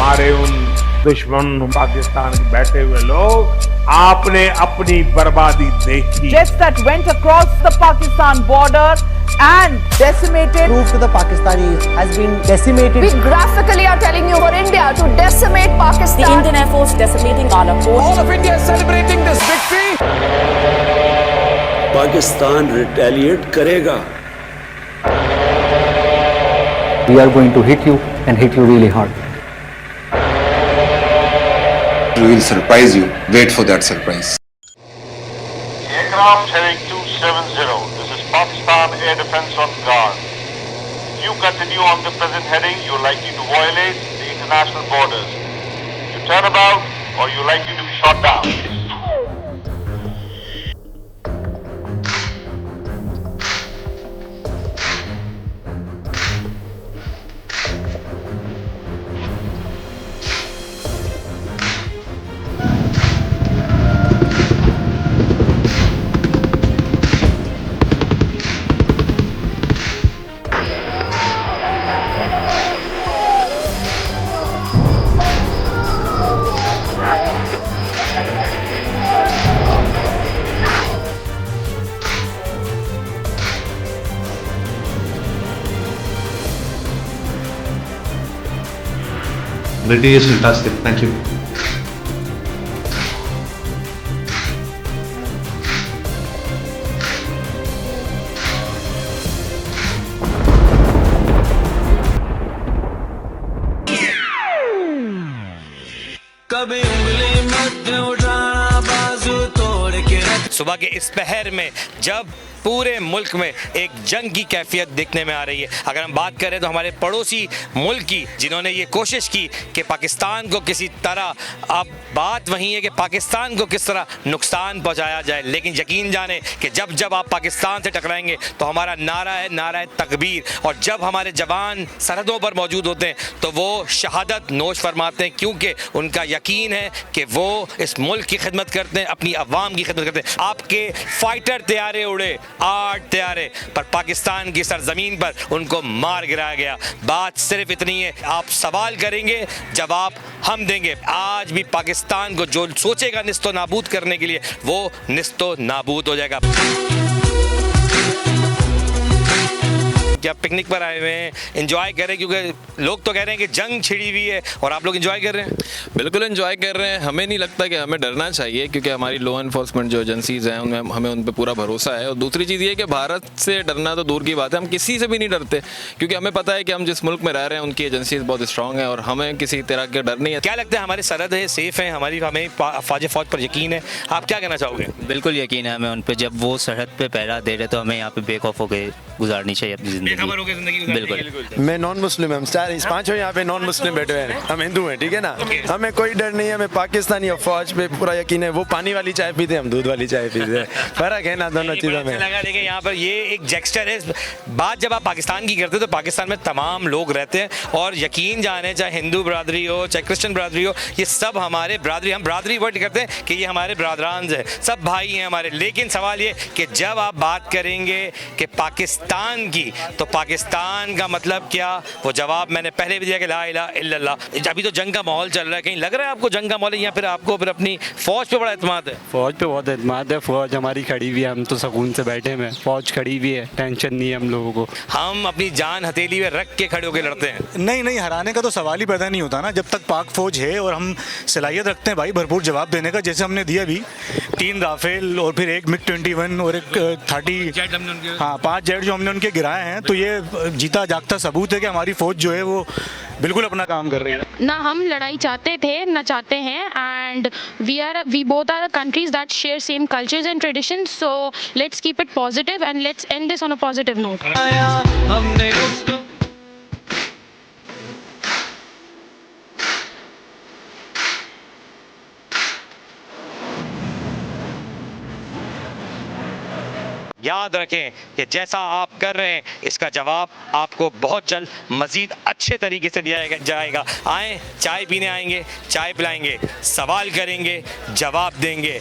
हमारे उन दुश्मन पाकिस्तान के बैठे हुए लोग, आपने अपनी बर्बादी देखी। Jets that went across the Pakistan border and decimated. Proof to the Pakistanis has been decimated. We graphically are telling you for India to decimate Pakistan. The Indian Air Force decimating Balakot. All of India is celebrating this victory. Pakistan retaliate करेगा। We are going to hit you and hit you really hard. We will surprise you. Wait for that surprise. Aircraft heading 270. This is Pakistan Air Defense on guard. If you continue on the present heading, you're likely to violate the international borders. You turn about or you're likely to be shot down. British is fantastic. Thank you. कभी उंगली मत उठाना बाजू तोड़ के रख। सुबह के इस पहर में जब पूरे मुल्क में एक जंग की कैफियत देखने में आ रही है। अगर हम बात करें तो हमारे पड़ोसी मुल्क की, जिन्होंने ये कोशिश की कि पाकिस्तान को किसी तरह, अब बात वही है कि पाकिस्तान को किस तरह नुकसान पहुंचाया जाए, लेकिन यकीन जाने कि जब जब आप पाकिस्तान से टकराएंगे तो हमारा नारा है, नारा है तकबीर। और जब हमारे जवान सरहदों पर मौजूद होते हैं तो वो शहादत नोश फरमाते हैं, क्योंकि उनका यकीन है कि वो इस मुल्क की खिदमत करते हैं, अपनी अवाम की खिदमत करते हैं। आपके फाइटर तैयारे उड़े, 8 तैयारे, पर पाकिस्तान की सरजमीन पर उनको मार गिराया गया। बात सिर्फ इतनी है, आप सवाल करेंगे, जवाब हम देंगे। आज भी पाकिस्तान को जो सोचेगा निस्तो नाबूद करने के लिए, वो निस्तो नाबूद हो जाएगा। क्या पिकनिक पर आए हुए हैं, एंजॉय कर रहे हैं, क्योंकि लोग तो कह रहे हैं कि जंग छिड़ी हुई है और आप लोग एंजॉय कर रहे हैं। बिल्कुल एंजॉय कर रहे हैं। हमें नहीं लगता कि हमें डरना चाहिए, क्योंकि हमारी लॉ एनफोर्समेंट जो एजेंसीज हैं उनमें हमें उन पर पूरा भरोसा है। और दूसरी चीज़ ये है कि भारत से डरना तो दूर की बात है, हम किसी से भी नहीं डरते, क्योंकि हमें पता है कि हम जिस मुल्क में रह रहे हैं उनकी एजेंसीज बहुत स्ट्रॉन्ग है और हमें किसी तरह का डर नहीं है। क्या लगता है हमारी सरहद है, सेफ है, हमें फौज पर यकीन है, आप क्या कहना चाहोगे? बिल्कुल यकीन है हमें उन पर। जब वो सरहद पे पहरा दे रहे तो हमें यहाँ पे बेखौफ होकर गुजारनी चाहिए अपनी ज़िंदगी। बिल्कुल। मैं नॉन मुस्लिम हम पांचों यहाँ पे नॉन मुस्लिम बैठे हुए हैं, हम हिंदू हैं, ठीक है ना। हमें कोई डर नहीं है, हमें पाकिस्तानी और फौज पे पूरा यकीन है। वो पानी वाली चाय पीते, हम दूध वाली चाय पीते, फर्क है ना दोनों चीज़ों में। देखिए यहाँ पर ये एक जेक्स्टर है। बात जब आप पाकिस्तान की करते हैं तो पाकिस्तान में तमाम लोग रहते हैं, और यकीन जाने चाहे हिंदू बरादरी हो चाहे क्रिश्चियन बरादरी हो, ये सब हमारे बरादरी, हम बरादरी वर्ड करते हैं कि ये हमारे बरादरान हैं, सब भाई हैं हमारे। लेकिन सवाल ये कि जब आप बात करेंगे कि पाकिस्तान की, तो पाकिस्तान का मतलब क्या, वो जवाब मैंने पहले भी दिया कि ला इलाहा इल्लल्लाह। अभी तो जंग का माहौल चल रहा है, कहीं लग रहा है आपको जंग का माहौल है, या फिर आपको फिर अपनी फौज पे बड़ा एतमाद है? फौज पे बहुत एतमाद है, फौज हमारी खड़ी हुई है, हम तो सुकून से बैठे हैं, फौज खड़ी हुई है, टेंशन नहीं है हम लोगों को। हम अपनी जान हथेली में रख के खड़े होकर लड़ते हैं। नहीं, हराने का तो सवाल ही पैदा नहीं होता ना, जब तक पाक फौज है और हम सलाहियत रखते हैं भाई भरपूर जवाब देने का। जैसे हमने दिया भी 3 राफेल और फिर एक MiG-21 और एक 30, हाँ 5 जेट जो हमने उनके गिराए हैं, तो ये जीता जागता सबूत है कि हमारी फौज जो है वो बिल्कुल अपना काम कर रही है। ना हम लड़ाई चाहते थे ना चाहते हैं, and we both are countries that share same cultures and traditions, so let's keep it positive and let's end this on a positive note. याद रखें कि जैसा आप कर रहे हैं इसका जवाब आपको बहुत जल्द मज़ीद अच्छे तरीके से दिया जाएगा। आएँ, चाय पीने आएंगे, चाय पिलाएंगे, सवाल करेंगे, जवाब देंगे।